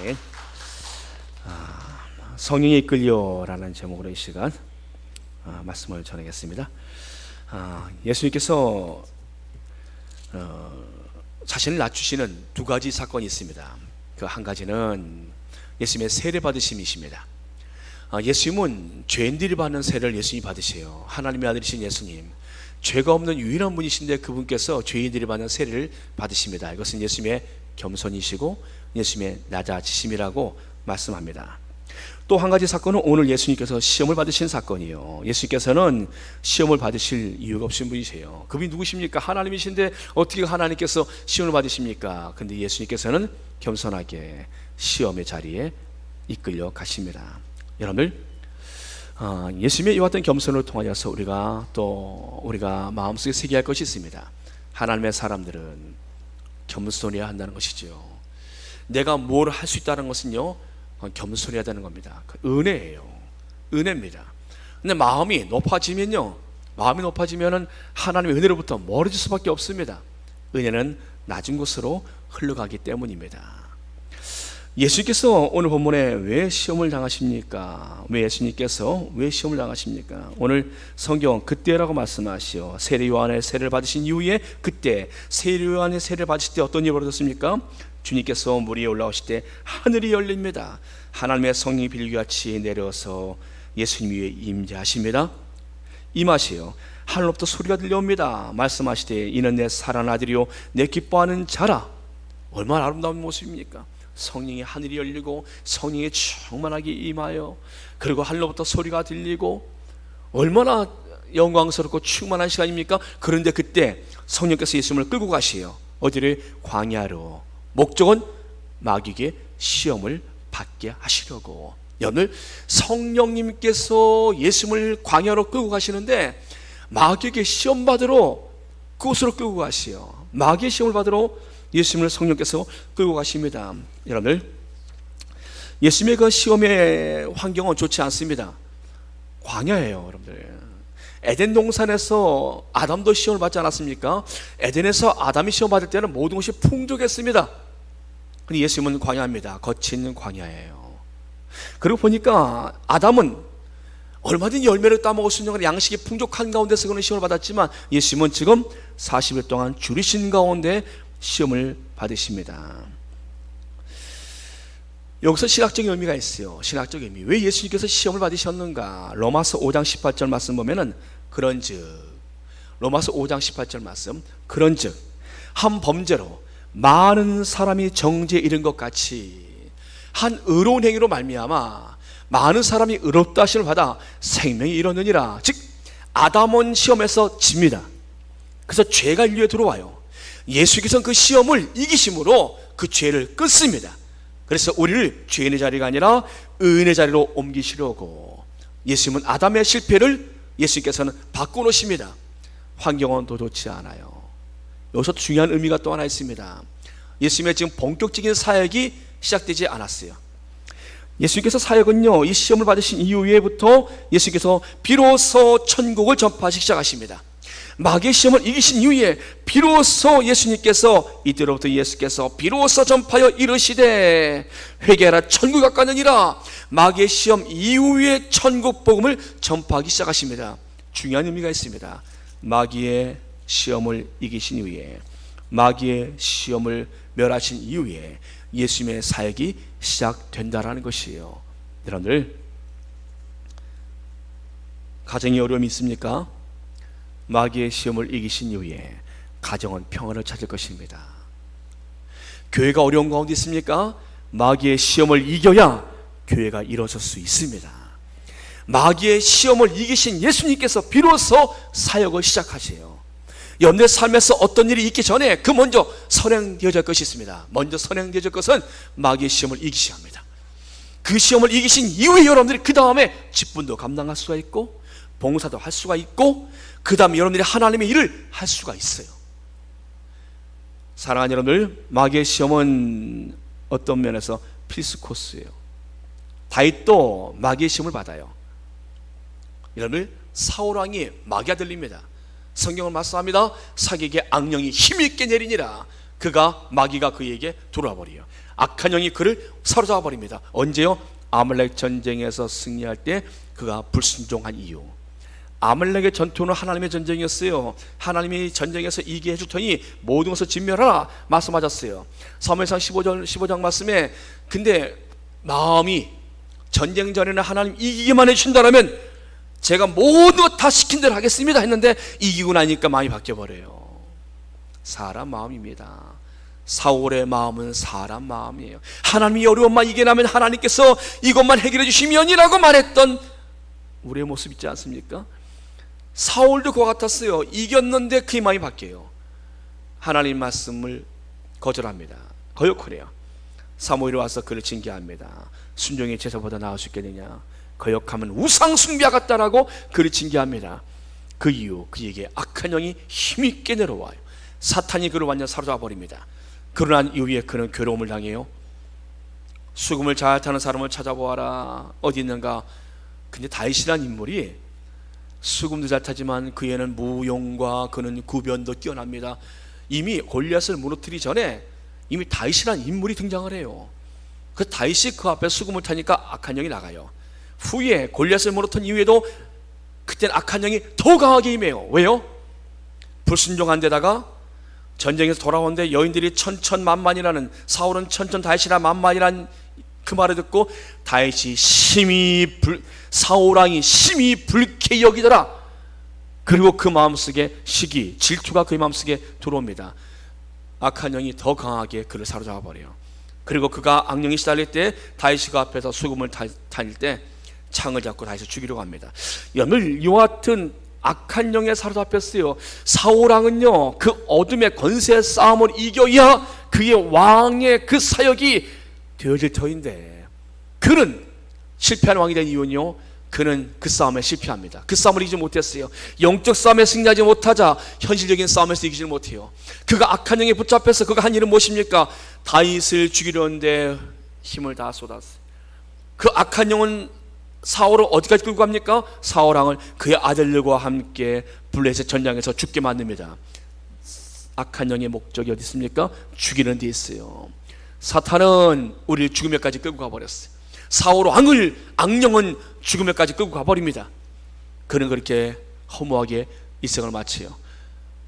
주일 성령에 이끌려라는 제목으로 이 시간 말씀을 전하겠습니다. 예수님께서 자신을 낮추시는 두 가지 사건이 있습니다. 그 한 가지는 예수님의 세례 받으심이십니다. 예수님은 죄인들이 받는 세례를 예수님이 받으세요. 하나님의 아들이신 예수님, 죄가 없는 유일한 분이신데 그분께서 죄인들이 받는 세례를 받으십니다. 이것은 예수님의 겸손이시고 예수님의 낮아지심이라고 말씀합니다. 또 한 가지 사건은 오늘 예수님께서 시험을 받으신 사건이요. 예수님께서는 시험을 받으실 이유가 없으신 분이세요. 그분이 누구십니까? 하나님이신데 어떻게 하나님께서 시험을 받으십니까? 근데 예수님께서는 겸손하게 시험의 자리에 이끌려 가십니다. 여러분들, 예수님의 이와 같은 겸손을 통하여서 우리가 마음속에 새겨야 할 것이 있습니다. 하나님의 사람들은 겸손해야 한다는 것이죠. 내가 뭘 할 수 있다는 것은요, 겸손해야 되는 겁니다. 그 은혜예요. 은혜입니다. 근데 마음이 높아지면은 하나님의 은혜로부터 멀어질 수밖에 없습니다. 은혜는 낮은 곳으로 흘러가기 때문입니다. 예수님께서 오늘 본문에 왜 시험을 당하십니까? 왜 예수님께서 왜 시험을 당하십니까? 오늘 성경 그때라고 말씀하시오. 세례 요한의 세례를 받으신 이후에 그때 세례 요한의 세례를 받으실 때 어떤 일이 벌어졌습니까? 주님께서 물 위에 올라오실 때 하늘이 열립니다. 하나님의 성령이 비둘기같이 내려서 예수님 위에 임재하십니다. 임하시오. 하늘로부터 소리가 들려옵니다. 말씀하시되 이는 내 사랑하는 아들이요 내 기뻐하는 자라. 얼마나 아름다운 모습입니까? 성령이 하늘이 열리고 성령이 충만하게 임하여, 그리고 하늘로부터 소리가 들리고 얼마나 영광스럽고 충만한 시간입니까? 그런데 그때 성령께서 예수님을 끌고 가시요. 어디를? 광야로. 목적은 마귀에게 시험을 받게 하시려고. 여러분, 성령님께서 예수님을 광야로 끌고 가시는데 마귀에게 시험 받으러 그곳으로 끌고 가시요. 마귀의 시험을 받으러 예수님을 성령께서 끌고 가십니다. 여러분들, 예수님의 그 시험의 환경은 좋지 않습니다. 광야예요. 여러분들, 에덴 동산에서 아담도 시험을 받지 않았습니까? 에덴에서 아담이 시험 받을 때는 모든 것이 풍족했습니다. 근데 예수님은 광야입니다. 거친 광야예요. 그리고 보니까 아담은 얼마든지 열매를 따먹을 수 있는 양식이 풍족한 가운데서 그는 시험을 받았지만 예수님은 지금 40일 동안 줄이신 가운데 시험을 받으십니다. 여기서 신학적인 의미가 있어요. 신학적인 의미. 왜 예수님께서 시험을 받으셨는가? 로마서 5장 18절 말씀 보면은 그런즉, 로마서 5장 18절 말씀, 그런즉 한 범죄로 많은 사람이 정죄에 이른 것 같이 한 의로운 행위로 말미암아 많은 사람이 의롭다 하심을 받아 생명이 이르느니라. 즉 아담은 시험에서 집니다. 그래서 죄가 인류에 들어와요. 예수께서는 그 시험을 이기심으로 그 죄를 끊습니다. 그래서 우리를 죄인의 자리가 아니라 의인의 자리로 옮기시려고 예수님은 아담의 실패를 예수님께서는 바꿔놓으십니다. 환경은 더 좋지 않아요. 여기서 중요한 의미가 또 하나 있습니다. 예수님의 지금 본격적인 사역이 시작되지 않았어요. 예수님께서 사역은요, 이 시험을 받으신 이후에부터 예수님께서 비로소 천국을 전파하시기 시작하십니다. 마귀의 시험을 이기신 이후에 비로소 예수님께서, 이때로부터 예수께서 비로소 전파하여 이르시되 회개하라 천국이 가까우니라. 마귀의 시험 이후에 천국 복음을 전파하기 시작하십니다. 중요한 의미가 있습니다. 마귀의 시험을 이기신 이후에, 마귀의 시험을 멸하신 이후에 예수님의 사역이 시작된다라는 것이에요. 여러분들, 가정에 어려움이 있습니까? 마귀의 시험을 이기신 이후에 가정은 평안을 찾을 것입니다. 교회가 어려운 가운데 있습니까? 마귀의 시험을 이겨야 교회가 일어설 수 있습니다. 마귀의 시험을 이기신 예수님께서 비로소 사역을 시작하세요. 여러분의 삶에서 어떤 일이 있기 전에 그 먼저 선행되어질 것이 있습니다. 먼저 선행되어질 것은 마귀의 시험을 이기셔야 합니다. 그 시험을 이기신 이후에 여러분들이 그 다음에 직분도 감당할 수가 있고 봉사도 할 수가 있고 그 다음에 여러분들이 하나님의 일을 할 수가 있어요. 사랑하는 여러분들, 마귀의 시험은 어떤 면에서 필수 코스예요. 다윗도 마귀의 시험을 받아요. 여러분들, 사울왕이 마귀가 들립니다. 성경을 말씀합니다. 사기에게 악령이 힘있게 내리니라. 마귀가 그에게 돌아와 버려요. 악한 영이 그를 사로잡아 버립니다. 언제요? 아말렉 전쟁에서 승리할 때 그가 불순종한 이유. 아말렉의 전투는 하나님의 전쟁이었어요. 하나님이 전쟁에서 이기게 해줄 터니 모든 것을 진멸하라 말씀하셨어요. 사무엘상 15장 말씀에 근데 마음이 전쟁 전에는 하나님 이기기만 해주신다면 제가 모든 것 다 시킨 대로 하겠습니다 했는데 이기고 나니까 마음이 바뀌어버려요. 사람 마음입니다. 사울의 마음은 사람 마음이에요. 하나님이 어려움만 이겨나면 하나님께서 이것만 해결해 주시면이라고 말했던 우리의 모습 있지 않습니까? 사울도 그와 같았어요. 이겼는데 그의 마음이 바뀌어요. 하나님 말씀을 거절합니다. 거역하래요. 사무엘이 와서 그를 징계합니다. 순종이 제사보다 나을 수 있겠느냐, 거역하면 우상 숭배하겠다라고 그를 징계합니다. 그 이후 그에게 악한 영이 힘있게 내려와요. 사탄이 그를 완전 사로잡아 버립니다. 그러나 이후에 그는 괴로움을 당해요. 수금을 잘 타는 사람을 찾아보아라. 어디 있는가? 근데 다윗이라는 인물이 수금도 잘 타지만 그에는 무용과 그는 구변도 뛰어납니다. 이미 골리앗을 무너뜨리기 전에 이미 다윗이라는 인물이 등장을 해요. 그 다윗이 그 앞에 수금을 타니까 악한 영이 나가요. 후에 골리앗을 무너뜨린 이후에도 그때는 악한 영이 더 강하게 임해요. 왜요? 불순종한 데다가 전쟁에서 돌아오는데 여인들이 천천만만이라는, 사울은 천천 다윗이라 만만이라는 그 말을 듣고 다윗이 사울왕이 심히 불쾌히 여기더라. 그리고 그 마음속에 시기, 질투가 그의 마음속에 들어옵니다. 악한 영이 더 강하게 그를 사로잡아 버려요. 그리고 그가 악령이 시달릴 때 다윗이 그 앞에서 수금을 다닐 때 창을 잡고 다윗을 죽이려고 합니다. 여러분, 이와 같은 악한 영에 사로잡혔어요. 사울왕은요, 그 어둠의 권세 싸움을 이겨야 그의 왕의 그 사역이 되어질 터인데, 그는 실패한 왕이 된 이유는요, 그는 그 싸움에 실패합니다. 그 싸움을 이기지 못했어요. 영적 싸움에 승리하지 못하자 현실적인 싸움에서 이기지 못해요. 그가 악한 영에 붙잡혀서 그가 한 일은 무엇입니까? 다윗을 죽이려는데 힘을 다 쏟았어요. 그 악한 영은 사울을 어디까지 끌고 갑니까? 사울왕을 그의 아들들과 함께 블레셋 전장에서 죽게 만듭니다. 악한 영의 목적이 어디 있습니까? 죽이는 데 있어요. 사탄은 우리를 죽음에까지 끌고 가버렸어요. 사울 왕을, 악령은 죽음에까지 끌고 가버립니다. 그는 그렇게 허무하게 일생을 마쳐요.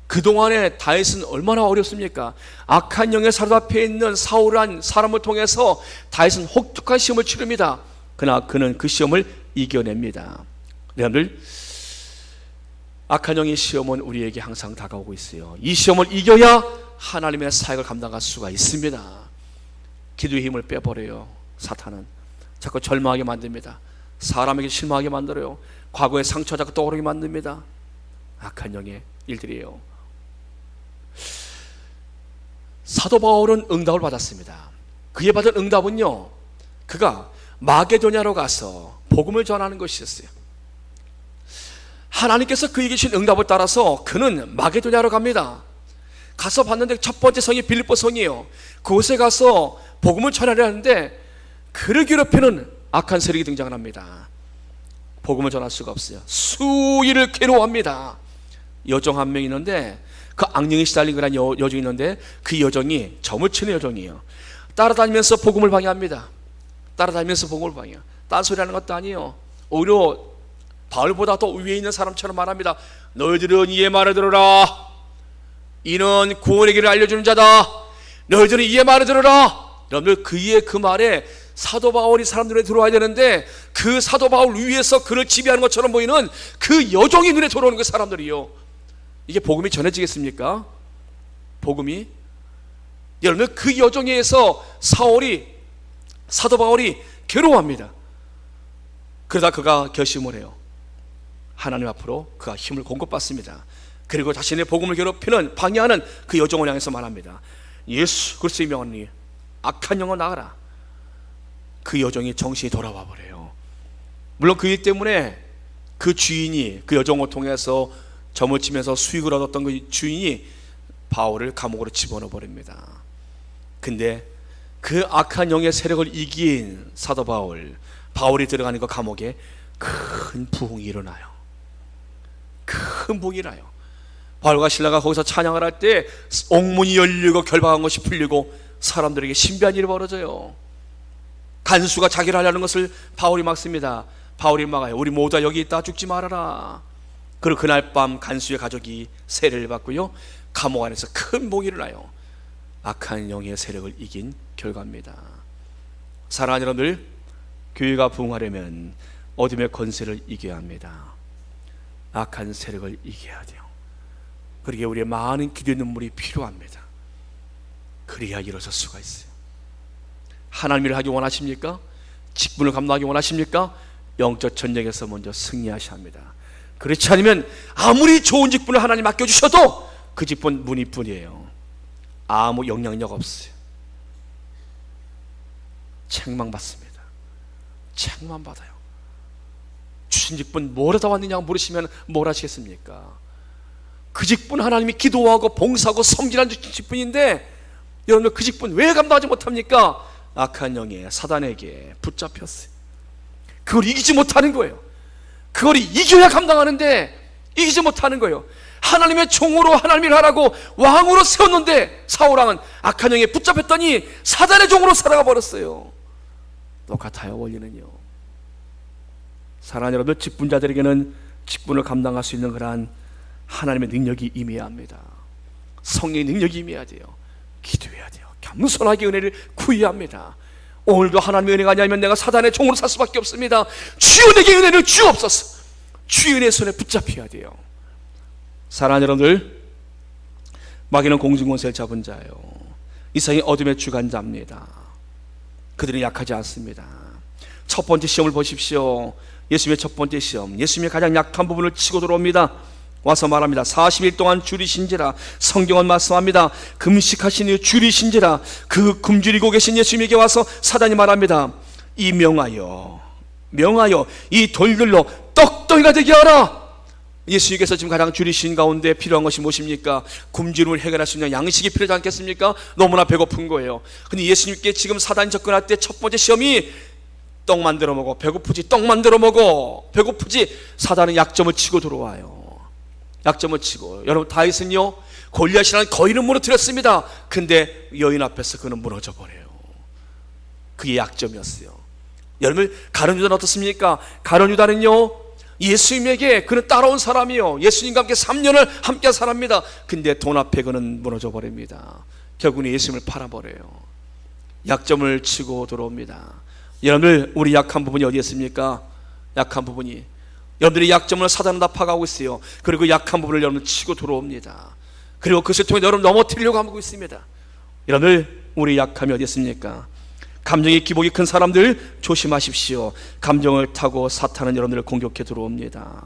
그동안에 다윗은 얼마나 어렵습니까? 악한 영에 사로잡혀 있는 사울한 사람을 통해서 다윗은 혹독한 시험을 치릅니다. 그러나 그는 그 시험을 이겨냅니다. 여러분들, 악한 영의 시험은 우리에게 항상 다가오고 있어요. 이 시험을 이겨야 하나님의 사역을 감당할 수가 있습니다. 기도의 힘을 빼버려요. 사탄은 자꾸 절망하게 만듭니다. 사람에게 실망하게 만들어요. 과거의 상처 자꾸 떠오르게 만듭니다. 악한 영의 일들이에요. 사도 바울은 응답을 받았습니다. 그에 받은 응답은요, 그가 마게도냐로 가서 복음을 전하는 것이었어요. 하나님께서 그에게 주신 응답을 따라서 그는 마게도냐로 갑니다. 가서 봤는데 첫 번째 성이 빌립보 성이에요. 그곳에 가서 복음을 전하려 하는데 그를 괴롭히는 악한 세력이 등장을 합니다. 복음을 전할 수가 없어요. 수일을 괴로워합니다. 여종 한 명 있는데, 그 악령이 시달린 그런 여종이 있는데, 그 여종이 점을 치는 여종이에요. 따라다니면서 복음을 방해합니다. 따라다니면서 복음을 방해해요. 딴소리하는 것도 아니에요. 오히려 바울보다 더 위에 있는 사람처럼 말합니다. 너희들은 이의 말을 들어라. 이는 구원의 길을 알려주는 자다. 너희들은 이의 말을 들어라. 여러분들, 그의 그 말에 사도 바울이 사람들에 들어와야 되는데, 그 사도 바울 위에서 그를 지배하는 것처럼 보이는 그 여종이 눈에 들어오는 그 사람들이요. 이게 복음이 전해지겠습니까? 복음이? 여러분, 그 여종에 의해서 사도 바울이 괴로워합니다. 그러다 그가 결심을 해요. 하나님 앞으로 그가 힘을 공급받습니다. 그리고 자신의 복음을 괴롭히는, 방해하는 그 여종을 향해서 말합니다. 예수 그리스도의 명하니 악한 영혼 나가라. 그 여종이 정신이 돌아와 버려요. 물론 그 일 때문에 그 주인이, 그 여종을 통해서 점을 치면서 수익을 얻었던 그 주인이 바울을 감옥으로 집어넣어 버립니다. 근데 그 악한 영의 세력을 이긴 사도 바울이 들어가는 그 감옥에 큰 부흥이 일어나요. 큰 부흥이 일어나요. 바울과 실라가 거기서 찬양을 할 때 옥문이 열리고 결박한 것이 풀리고 사람들에게 신비한 일이 벌어져요. 간수가 자기를 하려는 것을 바울이 막습니다. 바울이 막아요. 우리 모두 여기 있다 죽지 말아라. 그리고 그날 밤 간수의 가족이 세례를 받고요, 감옥 안에서 큰 복이 일어나요. 악한 영의 세력을 이긴 결과입니다. 사랑하는 여러분들, 교회가 부흥하려면 어둠의 권세를 이겨야 합니다. 악한 세력을 이겨야 돼요. 그러기에 우리의 많은 기도의 눈물이 필요합니다. 그래야 일어설 수가 있어요. 하나님 일을 하기 원하십니까? 직분을 감당하기 원하십니까? 영적 전쟁에서 먼저 승리하셔야 합니다. 그렇지 않으면 아무리 좋은 직분을 하나님 맡겨주셔도 그 직분 문이뿐이에요. 아무 영향력 없어요. 책망받습니다. 책망받아요. 주신 직분 뭘 하다 왔느냐고 물으시면 뭘 하시겠습니까? 그 직분 하나님이 기도하고 봉사하고 섬기라는 직분인데 여러분들 그 직분 왜 감당하지 못합니까? 악한 영에 사단에게 붙잡혔어요. 그걸 이기지 못하는 거예요. 그걸 이겨야 감당하는데 이기지 못하는 거예요. 하나님의 종으로 하나님 일을 하라고 왕으로 세웠는데 사울왕은 악한 영에 붙잡혔더니 사단의 종으로 살아가 버렸어요. 똑같아요, 원리는요. 사랑하는 여러분, 직분자들에게는 직분을 감당할 수 있는 그러한 하나님의 능력이 임해야 합니다. 성령의 능력이 임해야 돼요. 기도해야 돼요. 겸손하게 은혜를 구해야 합니다. 오늘도 하나님의 은혜가 아니면 내가 사단의 종으로 살 수밖에 없습니다. 주여 내게 은혜를 주옵소서. 주의 은혜의 손에 붙잡혀야 돼요. 사랑하는 여러분들, 마귀는 공중권세를 잡은 자예요. 이 세상의 어둠의 주관자입니다. 그들은 약하지 않습니다. 첫 번째 시험을 보십시오. 예수님의 첫 번째 시험, 예수님의 가장 약한 부분을 치고 들어옵니다. 와서 말합니다. 40일 동안 줄이신지라. 성경은 말씀합니다. 금식하신 이후 줄이신지라. 그 굶주리고 계신 예수님에게 와서 사단이 말합니다. 이 명하여 이 돌들로 떡덩이가 되게 하라. 예수님께서 지금 가장 줄이신 가운데 필요한 것이 무엇입니까? 굶주림을 해결할 수 있는 양식이 필요하지 않겠습니까? 너무나 배고픈 거예요. 근데 예수님께 지금 사단이 접근할 때 첫 번째 시험이 떡 만들어 먹어. 배고프지? 떡 만들어 먹어. 배고프지? 사단은 약점을 치고 들어와요. 약점을 치고. 여러분, 다윗은요 골리앗이라는 거인을 무너뜨렸습니다. 근데 여인 앞에서 그는 무너져 버려요. 그게 약점이었어요. 여러분, 가룟 유다는 어떻습니까? 가룟 유다는요 예수님에게 그는 따라온 사람이요, 예수님과 함께 3년을 함께 살합니다. 근데 돈 앞에 그는 무너져 버립니다. 결국은 예수님을 팔아버려요. 약점을 치고 들어옵니다. 여러분들, 우리 약한 부분이 어디 있습니까? 약한 부분이, 여러분들의 약점을 사단은 다 파가고 있어요. 그리고 그 약한 부분을 여러분 치고 들어옵니다. 그리고 그것을 통해 여러분 넘어뜨리려고 하고 있습니다. 여러분들, 우리 약함이 어디 있습니까? 감정의 기복이 큰 사람들 조심하십시오. 감정을 타고 사탄은 여러분들을 공격해 들어옵니다.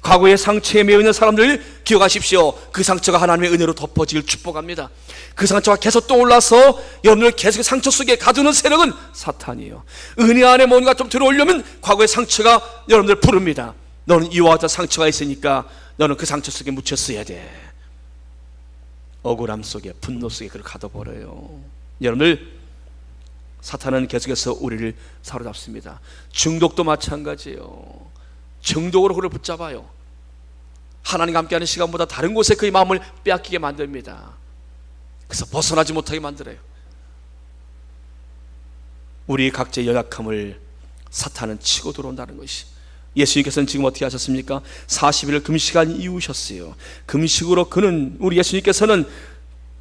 과거의 상처에 매여 있는 사람들 기억하십시오. 그 상처가 하나님의 은혜로 덮어지길 축복합니다. 그 상처가 계속 떠올라서 여러분을 계속 상처 속에 가두는 세력은 사탄이에요. 은혜 안에 뭔가 좀 들어오려면 과거의 상처가 여러분들 부릅니다. 너는 이와 같은 상처가 있으니까 너는 그 상처 속에 묻혔어야 돼. 억울함 속에, 분노 속에 그걸 가둬버려요. 여러분들, 사탄은 계속해서 우리를 사로잡습니다. 중독도 마찬가지예요. 중독으로 그를 붙잡아요. 하나님과 함께하는 시간보다 다른 곳에 그의 마음을 빼앗기게 만듭니다. 그래서 벗어나지 못하게 만들어요. 우리 각자의 연약함을 사탄은 치고 들어온다는 것이, 예수님께서는 지금 어떻게 하셨습니까? 40일을 금식한 이유셨어요. 금식으로 그는, 우리 예수님께서는,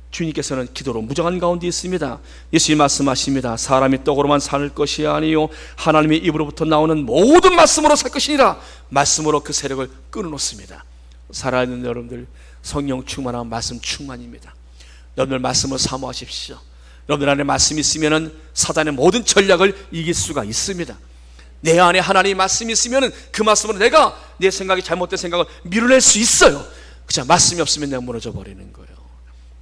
주님께서는 기도로 무정한 가운데 있습니다. 예수님 말씀하십니다. 사람이 떡으로만 살 것이 아니요 하나님의 입으로부터 나오는 모든 말씀으로 살 것이니라. 말씀으로 그 세력을 끊어놓습니다. 살아있는 여러분들, 성령 충만한 말씀 충만입니다. 여러분들 말씀을 사모하십시오. 여러분들 안에 말씀이 있으면 사단의 모든 전략을 이길 수가 있습니다. 내 안에 하나님의 말씀이 있으면 그 말씀으로 내가 내 생각이 잘못된 생각을 밀어낼 수 있어요. 그냥 말씀이 없으면 내가 무너져 버리는 거예요.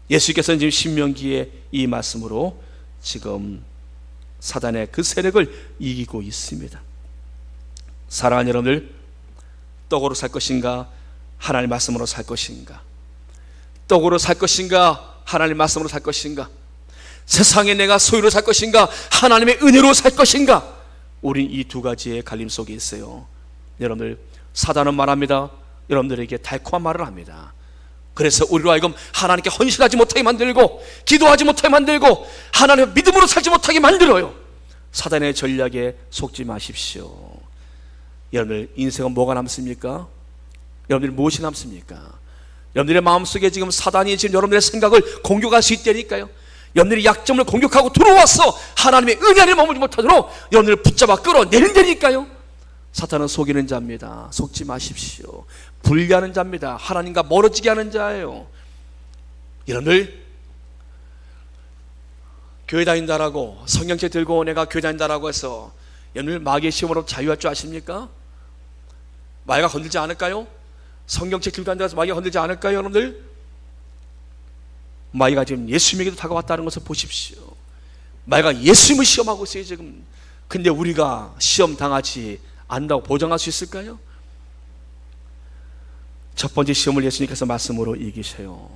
예수께서는 지금 신명기의 이 말씀으로 지금 사단의 그 세력을 이기고 있습니다. 사랑하는 여러분들, 떡으로 살 것인가 하나님의 말씀으로 살 것인가? 떡으로 살 것인가 하나님의 말씀으로 살 것인가? 세상에 내가 소유로 살 것인가 하나님의 은혜로 살 것인가? 우린 이 두 가지의 갈림 속에 있어요. 여러분들, 사단은 말합니다. 여러분들에게 달콤한 말을 합니다. 그래서 우리로 하여금 하나님께 헌신하지 못하게 만들고 기도하지 못하게 만들고 하나님의 믿음으로 살지 못하게 만들어요. 사단의 전략에 속지 마십시오. 여러분들 인생은 뭐가 남습니까? 여러분들 무엇이 남습니까? 여러분들의 마음속에 지금 사단이 지금 여러분들의 생각을 공격할 수 있다니까요. 여러분들이 약점을 공격하고 들어와서 하나님의 은혜 안에 머물지 못하도록 여러분들을 붙잡아 끌어내린다니까요. 사탄은 속이는 자입니다. 속지 마십시오. 분리하는 자입니다. 하나님과 멀어지게 하는 자예요. 여러분들 교회 다닌다라고 성경책 들고 내가 교회 다닌다라고 해서 여러분들 마귀의 시험으로 자유할 줄 아십니까? 마귀가 건들지 않을까요? 성경책 들고 다닌다고 해서 마귀가 건들지 않을까요? 여러분들 마귀가 지금 예수님에게도 다가왔다는 것을 보십시오. 마귀가 예수님을 시험하고 있어요 지금. 근데 우리가 시험 당하지 않는다고 보장할 수 있을까요? 첫 번째 시험을 예수님께서 말씀으로 이기세요.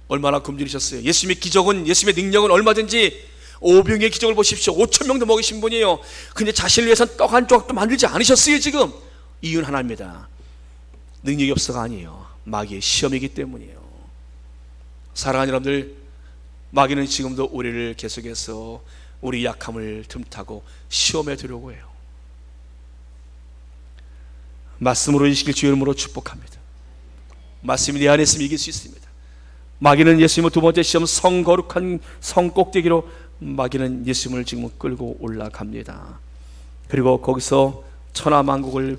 얼마나 굶주리셨어요. 예수님의 기적은, 예수님의 능력은 얼마든지 오병의 기적을 보십시오. 5,000명도 먹이신 분이에요. 근데 자신을 위해서는 떡 한 조각도 만들지 않으셨어요 지금. 이유는 하나입니다. 능력이 없어가 아니에요. 마귀의 시험이기 때문이에요. 사랑하는 여러분들, 마귀는 지금도 우리를 계속해서 우리 약함을 틈타고 시험에 들려고 해요. 말씀으로 이기실 주 이름으로 축복합니다. 말씀이 내 안에 있으면 이길 수 있습니다. 마귀는 예수님을 두 번째 시험 성거룩한 성꼭대기로 마귀는 예수님을 지금 끌고 올라갑니다. 그리고 거기서 천하만국을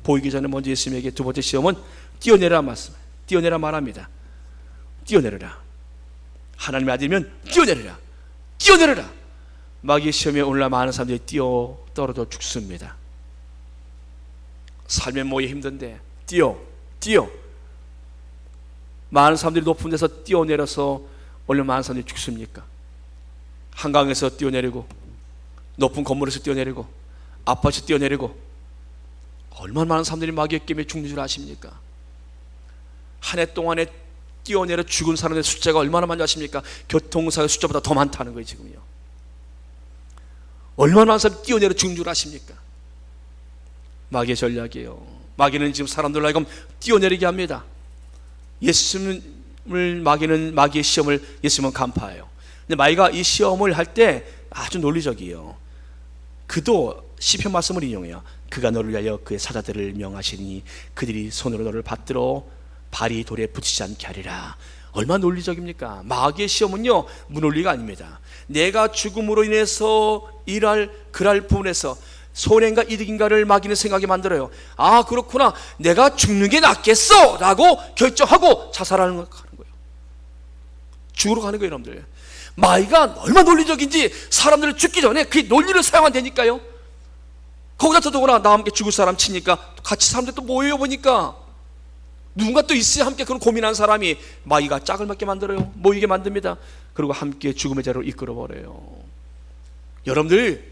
보이기 전에 먼저 예수님에게 두 번째 시험은 뛰어내라 말씀, 뛰어내라 말합니다. 뛰어내려라. 하나님의 아들이면 뛰어내려라. 뛰어내려라. 마귀의 시험에 오늘날 많은 사람들이 뛰어 떨어져 죽습니다. 삶의 모에 힘든데 뛰어 많은 사람들이 높은 데서 뛰어내려서 얼마나 많은 사람들이 죽습니까? 한강에서 뛰어내리고 높은 건물에서 뛰어내리고 아파트에서 뛰어내리고 얼마나 많은 사람들이 마귀의 게임에 죽는 줄 아십니까? 한 해 동안에 뛰어내려 죽은 사람의 숫자가 얼마나 많이 아십니까? 교통사고의 숫자보다 더 많다는 거예요 지금요. 얼마나 많은 사람이 뛰어내려 죽는 줄 아십니까? 마귀의 전략이에요. 마귀는 지금 사람들로 하여금 뛰어내리게 합니다. 예수님을 마귀의 시험을 예수님은 간파해요. 근데 마귀가 이 시험을 할 때 아주 논리적이에요. 그도 시편 말씀을 인용해요. 그가 너를 위하여 그의 사자들을 명하시니 그들이 손으로 너를 받들어 발이 돌에 붙이지 않게 하리라. 얼마나 논리적입니까? 마귀의 시험은요 무논리가 아닙니다. 내가 죽음으로 인해서 그랄 부분에서 손해인가 이득인가를 마귀는 생각하게 만들어요. 아 그렇구나, 내가 죽는 게 낫겠어 라고 결정하고 자살하는 거예요. 죽으러 가는 거예요. 여러분들, 마귀가 얼마나 논리적인지 사람들을 죽기 전에 그 논리를 사용한다니까요. 거기다 더더구나 나 함께 죽을 사람 치니까 같이 사람들 또 모여 보니까 누군가 또 있어야 함께 그런 고민한 사람이 마귀가 짝을 맞게 만들어요. 모이게 만듭니다. 그리고 함께 죽음의 자리로 이끌어버려요. 여러분들,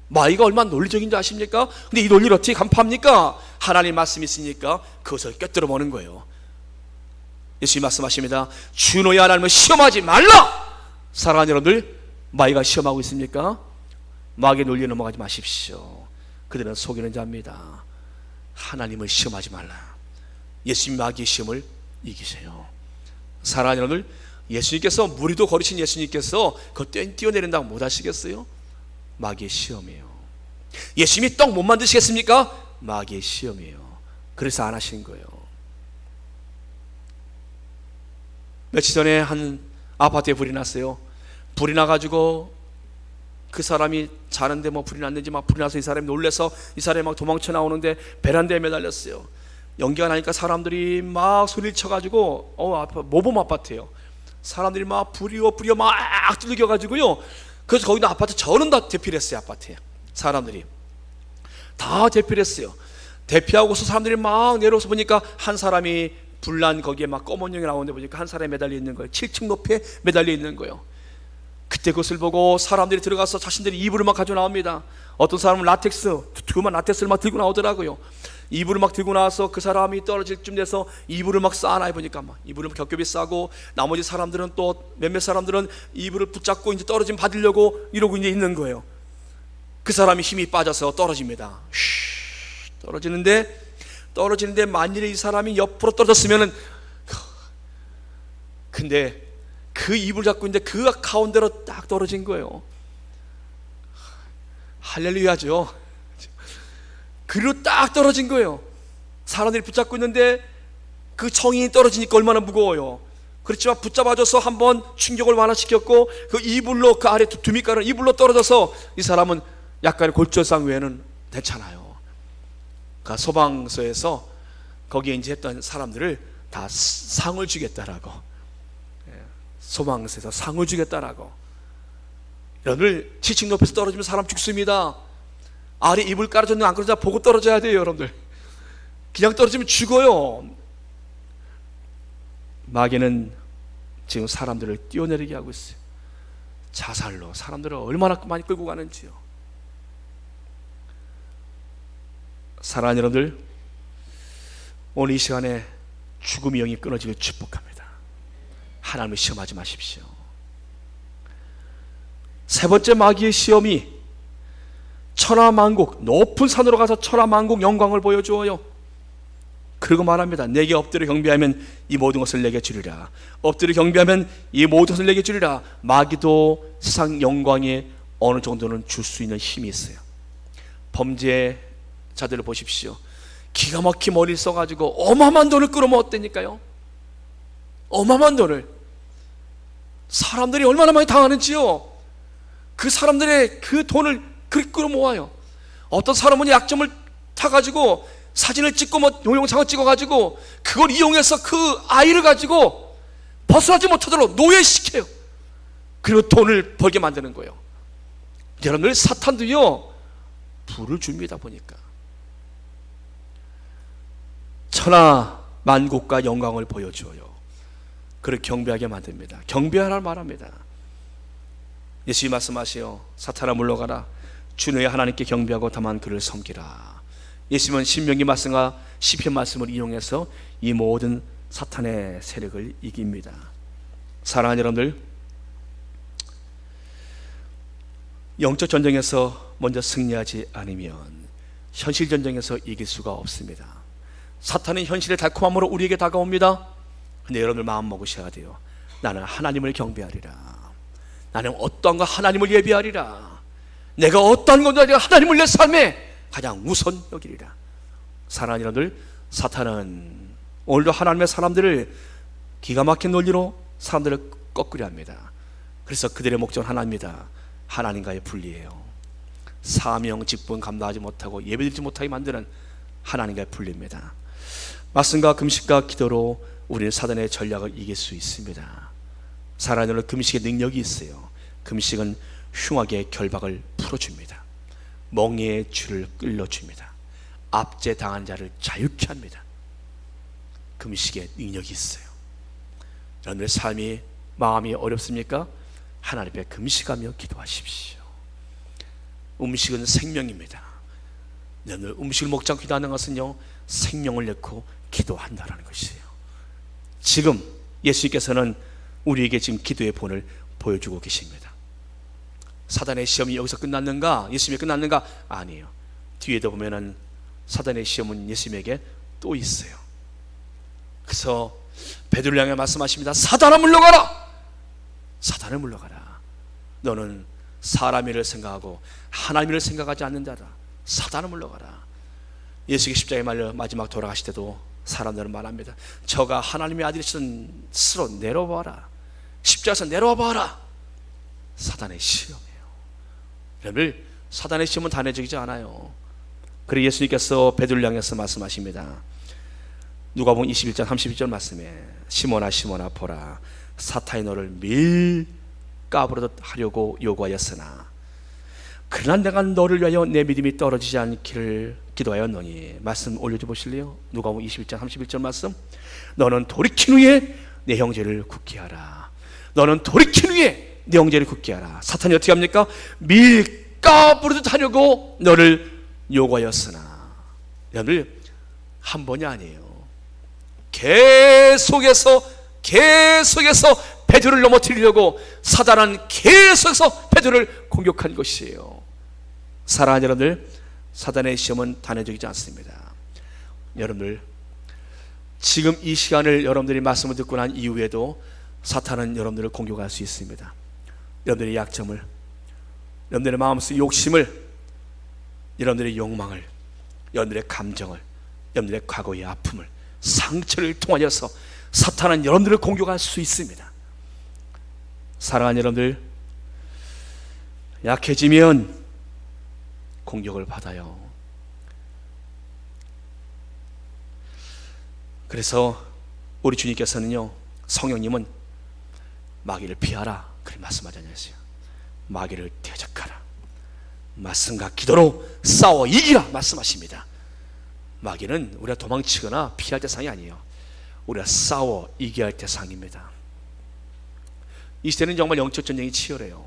마귀가 얼마나 논리적인지 아십니까? 근데 이 논리를 어떻게 간파합니까? 하나님 말씀이 있으니까 그것을 꿰뚫어 보는 거예요. 예수님 말씀하십니다. 주 너의 하나님을 시험하지 말라. 사랑하는 여러분들, 마귀가 시험하고 있습니까? 마귀의 논리에 넘어가지 마십시오. 그들은 속이는 자입니다. 하나님을 시험하지 말라. 예수님 마귀의 시험을 이기세요. 사랑하는 여러분들, 예수님께서 무리도 거리신 예수님께서 그때 뛰어내린다고 못 하시겠어요? 마귀의 시험이에요. 예수님이 떡 못 만드시겠습니까? 마귀의 시험이에요. 그래서 안 하신 거예요. 며칠 전에 한 아파트에 불이 났어요. 불이 나가지고 그 사람이 자는데 불이 났는지 불이 나서 이 사람이 놀래서 이 사람이 막 도망쳐 나오는데 베란다에 매달렸어요. 연기가 나니까 사람들이 막 소리를 쳐가지고 모범 아파트예요. 사람들이 막 불이요 막 두들겨가지고요. 그래서 거기도 아파트 전원 다 대피했어요. 아파트에 사람들이 다 대피했어요. 대피하고서 사람들이 막 내려와서 보니까 한 사람이 불난 거기에 막 검은 용이 나오는데 보니까 한 사람이 매달려 있는 거예요. 7층 높이에 매달려 있는 거예요. 그때 그것을 보고 사람들이 들어가서 자신들이 이불을 막 가져 나옵니다. 어떤 사람은 두툼한 라텍스를 막 들고 나오더라고요. 이불을 막 들고 나와서 그 사람이 떨어질 쯤 돼서 이불을 막 쌓아놔 보니까 이불을 겹겹이 싸고, 나머지 사람들은 또 몇몇 사람들은 이불을 붙잡고 이제 떨어짐 받으려고 이러고 이제 있는 거예요. 그 사람이 힘이 빠져서 떨어집니다. 떨어지는데 떨어지는데 만일에 이 사람이 옆으로 떨어졌으면은, 근데 그 입을 잡고 있는데 그 가운데로 딱 떨어진 거예요. 할렐루야죠. 그리로 딱 떨어진 거예요. 사람들이 붙잡고 있는데 그 청이 떨어지니까 얼마나 무거워요. 그렇지만 붙잡아줘서 한번 충격을 완화시켰고 그 이불로, 그 아래 두미가는 이불로 떨어져서 이 사람은 약간의 골절상 외에는 괜찮아요. 그 소방서에서 거기에 이제 했던 사람들을 다 상을 주겠다라고, 소방서에서 상을 주겠다라고. 여러분들 7층 높이에서 떨어지면 사람 죽습니다. 아래 이불 깔아줬는데 안 그러자 보고 떨어져야 돼요. 여러분들 그냥 떨어지면 죽어요. 마귀는 지금 사람들을 뛰어내리게 하고 있어요. 자살로 사람들을 얼마나 많이 끌고 가는지요. 사랑하는 여러분들, 오늘 이 시간에 죽음의 영이 끊어지길 축복합니다. 하나님을 시험하지 마십시오. 세 번째 마귀의 시험이 천하만국, 높은 산으로 가서 천하만국 영광을 보여주어요. 그리고 말합니다. 내게 엎드려 경배하면 이 모든 것을 내게 주리라. 엎드려 경배하면 이 모든 것을 내게 주리라. 마귀도 세상 영광에 어느 정도는 줄 수 있는 힘이 있어요. 범죄자들을 보십시오. 기가 막히게 머리를 써가지고 어마어마한 돈을 끌어모았다니까요. 어마어마한 돈을. 사람들이 얼마나 많이 당하는지요. 그 사람들의 그 돈을 그렇게 끌어모아요. 어떤 사람은 약점을 타가지고 사진을 찍고 뭐 동영상을 찍어가지고 그걸 이용해서 그 아이를 가지고 벗어나지 못하도록 노예시켜요. 그리고 돈을 벌게 만드는 거예요. 여러분들, 사탄도요 불을 줍니다. 보니까 천하 만국과 영광을 보여줘요. 그를 경배하게 만듭니다. 경배하라는 말합니다. 예수님이 말씀하시오. 사탄아 물러가라. 주 너의 하나님께 경배하고 다만 그를 섬기라. 예수님은 신명기 말씀과 시편 말씀을 이용해서 이 모든 사탄의 세력을 이깁니다. 사랑하는 여러분들, 영적 전쟁에서 먼저 승리하지 않으면 현실 전쟁에서 이길 수가 없습니다. 사탄은 현실의 달콤함으로 우리에게 다가옵니다. 근데 여러분들 마음 먹으셔야 돼요. 나는 하나님을 경배하리라. 나는 어떠한가 하나님을 예비하리라. 내가 어떠한 건지 하나님을 내 삶에 가장 우선 여기리라. 사랑하는 여러분들, 사탄은 오늘도 하나님의 사람들을 기가 막힌 논리로 사람들을 꺾으려 합니다. 그래서 그들의 목적은 하나입니다. 하나님과의 분리예요. 사명, 직분 감당하지 못하고 예배드리지 못하게 만드는 하나님과의 분리입니다. 말씀과 금식과 기도로 우리는 사단의 전략을 이길 수 있습니다. 사랑하는 여러분, 금식의 능력이 있어요. 금식은 흉악의 결박을 풀어줍니다. 멍에의 줄을 끌어줍니다. 압제당한 자를 자유케 합니다. 금식의 능력이 있어요. 여러분의 삶이, 마음이 어렵습니까? 하나님 앞에 금식하며 기도하십시오. 음식은 생명입니다. 여러분, 음식을 먹지 않고 기도하는 것은요, 생명을 낳고 기도한다는 것이에요. 지금 예수님께서는 우리에게 지금 기도의 본을 보여주고 계십니다. 사단의 시험이 여기서 끝났는가? 예수님이 끝났는가? 아니에요. 뒤에도 보면은 사단의 시험은 예수님에게 또 있어요. 그래서 베드로를 향해 말씀하십니다. 사단아 물러가라. 사단을 물러가라. 너는 사람 일을 생각하고 하나님 일을 생각하지 않는 자다. 사단을 물러가라. 예수가 십자가에 말려 마지막 돌아가실 때도 사람들은 말합니다. 저가 하나님의 아들이신 스스로 내려와라. 십자가에서 내려와 봐라. 사단의 시험이에요. 여러분, 사단의 시험은 단회적이지 않아요. 그리고 예수님께서 베드로를 향해서 말씀하십니다. 누가복음 21장 31절 말씀에 시몬아 시몬아 보라, 사탄이 너를 밀가부르듯 하려고 요구하였으나 그러나 내가 너를 위하여 내 믿음이 떨어지지 않기를 기도하였노니. 말씀 올려줘 보실래요? 누가복음 21장 31절 말씀. 너는 돌이킨 후에 내 형제를 굳게 하라. 너는 돌이킨 후에 내 형제를 굳게 하라. 사탄이 어떻게 합니까? 밀가부르듯 하려고 너를 요구하였으나. 여러분, 한 번이 아니에요. 계속해서 베드로를 넘어뜨리려고 사단은 계속해서 베드로를 공격한 것이에요. 사랑하는 여러분들, 사단의 시험은 단회적이지 않습니다. 여러분들, 지금 이 시간을 여러분들이 말씀을 듣고 난 이후에도 사탄은 여러분들을 공격할 수 있습니다. 여러분들의 약점을, 여러분들의 마음속 욕심을, 여러분들의 욕망을, 여러분들의 감정을, 여러분들의 과거의 아픔을, 상처를 통하여서 사탄은 여러분들을 공격할 수 있습니다. 사랑하는 여러분들, 약해지면 공격을 받아요. 그래서 우리 주님께서는요, 성령님은 마귀를 피하라 그렇게 말씀하지 않으세요. 마귀를 대적하라, 말씀과 기도로 싸워 이기라 말씀하십니다. 마귀는 우리가 도망치거나 피할 대상이 아니에요. 우리가 싸워 이겨야 할 대상입니다. 이 시대는 정말 영적 전쟁이 치열해요.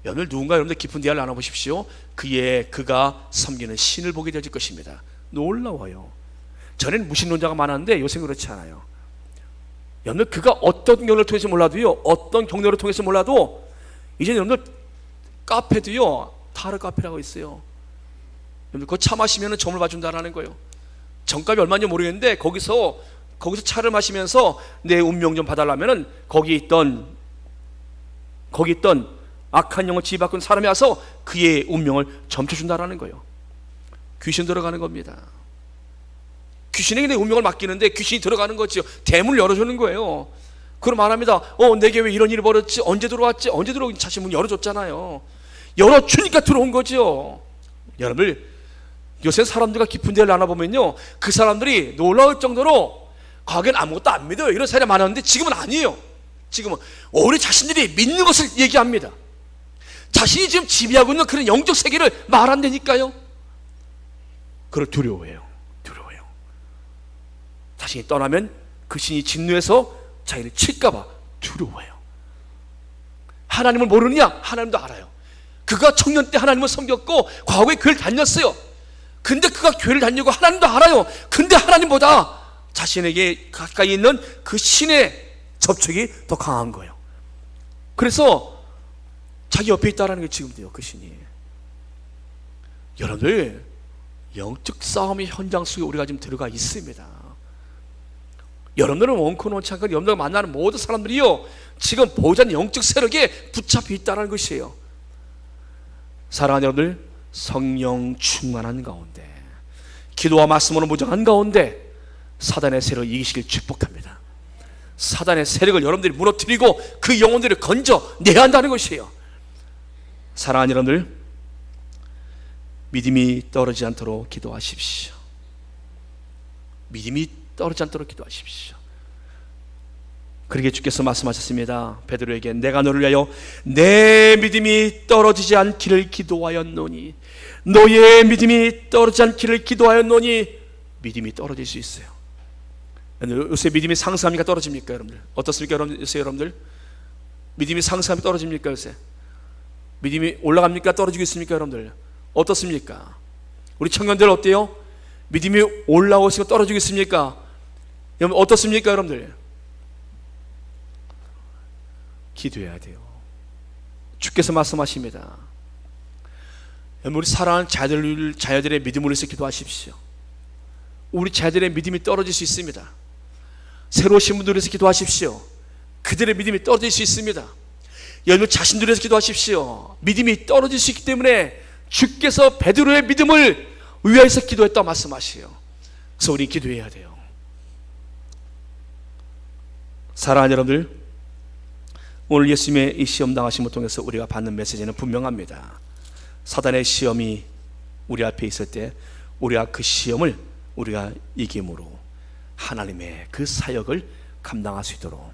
오늘 누군가 여러분들 깊은 대화를 나눠보십시오. 그가 섬기는 신을 보게 되질 것입니다. 놀라워요. 전에는 무신론자가 많았는데 요새는 그렇지 않아요. 여러분들 그가 어떤 경로를 통해서 몰라도요, 어떤 경로를 통해서 몰라도 이제 여러분들 카페도요, 타르 카페라고 있어요. 여러분들 그거 차 마시면 점을 봐준다라는 거예요. 정값이 얼마인지 모르겠는데 거기서 차를 마시면서 내 운명 좀 봐달라면은 거기 있던 악한 영을 지휘받고 있는 사람이 와서 그의 운명을 점쳐준다라는 거예요. 귀신 들어가는 겁니다. 귀신에게 내 운명을 맡기는데 귀신이 들어가는 거지요. 대문을 열어주는 거예요. 그럼 말합니다. 내게 왜 이런 일이 벌어졌지? 언제 들어왔지? 언제 들어오긴 자신 문 열어줬잖아요. 열어주니까 들어온 거죠. 여러분들, 요새 사람들과 깊은 대화를 나눠보면요, 그 사람들이 놀라울 정도로 과거엔 아무것도 안 믿어요, 이런 사람이 많았는데 지금은 아니에요. 지금은 오히려 자신들이 믿는 것을 얘기합니다. 자신이 지금 지배하고 있는 그런 영적 세계를 말한다니까요. 그걸 두려워해요. 자신이 떠나면 그 신이 진노해서 자기를 칠까봐 두려워해요. 하나님을 모르느냐? 하나님도 알아요. 그가 청년 때 하나님을 섬겼고 과거에 교회를 다녔어요. 근데 그가 교회를 다니고 하나님도 알아요. 근데 하나님보다 자신에게 가까이 있는 그 신의 접촉이 더 강한 거예요. 그래서 자기 옆에 있다라는 게 지금도요, 그 신이. 여러분들, 영적 싸움의 현장 속에 우리가 지금 들어가 있습니다. 여러분들은 원코 원치 않고 여러분들과 만나는 모든 사람들이요, 지금 보이지 않는 영적 세력에 붙잡혀 있다는 것이에요. 사랑하는 여러분들, 성령 충만한 가운데, 기도와 말씀으로 무장한 가운데 사단의 세력을 이기시길 축복합니다. 사단의 세력을 여러분들이 무너뜨리고 그 영혼들을 건져내야 한다는 것이에요. 사랑하는 여러분들, 믿음이 떨어지지 않도록 기도하십시오. 믿음이 떨어지지 않도록 기도하십시오. 그렇게 주께서 말씀하셨습니다. 베드로에게 내가 너를 위하여 내 믿음이 떨어지지 않기를 기도하였노니, 너의 믿음이 떨어지지 않기를 기도하였노니. 믿음이 떨어질 수 있어요. 요새 믿음이 상승합니까, 떨어집니까? 여러분들 어떻습니까? 요새 여러분들 믿음이 상승하면 떨어집니까? 요새 믿음이 올라갑니까, 떨어지고 있습니까? 여러분들 어떻습니까? 우리 청년들 어때요? 믿음이 올라오고 있습니까, 떨어지고 있습니까? 여러분 어떻습니까? 여러분들 기도해야 돼요. 주께서 말씀하십니다. 여러분, 우리 사랑하는 자녀들의 믿음을 위해서 기도하십시오. 우리 자녀들의 믿음이 떨어질 수 있습니다. 새로 오신 분들을 위해서 기도하십시오. 그들의 믿음이 떨어질 수 있습니다. 여러분 자신들을 위해서 기도하십시오. 믿음이 떨어질 수 있기 때문에 주께서 베드로의 믿음을 위하여서 기도했다고 말씀하시요. 그래서 우리 기도해야 돼요. 사랑하는 여러분들, 오늘 예수님의 이 시험 당하심을 통해서 우리가 받는 메시지는 분명합니다. 사단의 시험이 우리 앞에 있을 때 우리가 그 시험을 우리가 이김으로 하나님의 그 사역을 감당할 수 있도록,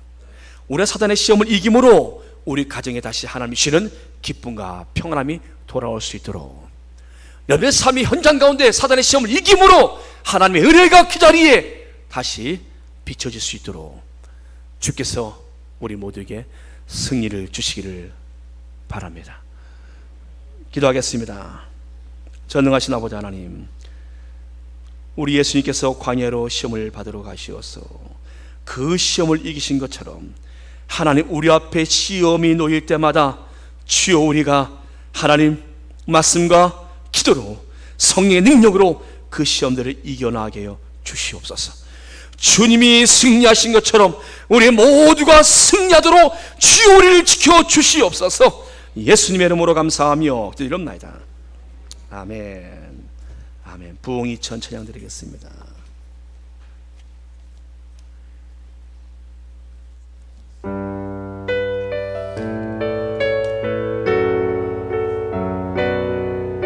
우리가 사단의 시험을 이김으로 우리 가정에 다시 하나님이 주시는 기쁨과 평안함이 돌아올 수 있도록, 여러분의 삶의 현장 가운데 사단의 시험을 이김으로 하나님의 은혜가 그 자리에 다시 비춰질 수 있도록 주께서 우리 모두에게 승리를 주시기를 바랍니다. 기도하겠습니다. 전능하신 아버지 하나님, 우리 예수님께서 광야로 시험을 받으러 가시어서 그 시험을 이기신 것처럼 하나님, 우리 앞에 시험이 놓일 때마다 주여 우리가 하나님 말씀과 기도로 성령의 능력으로 그 시험들을 이겨나가게 하여 주시옵소서. 주님이 승리하신 것처럼 우리 모두가 승리하도록 주여 우리를 지켜 주시옵소서. 예수님의 이름으로 감사하며 기도드립니다. 아멘. 아멘. 부흥이 천 찬양 드리겠습니다.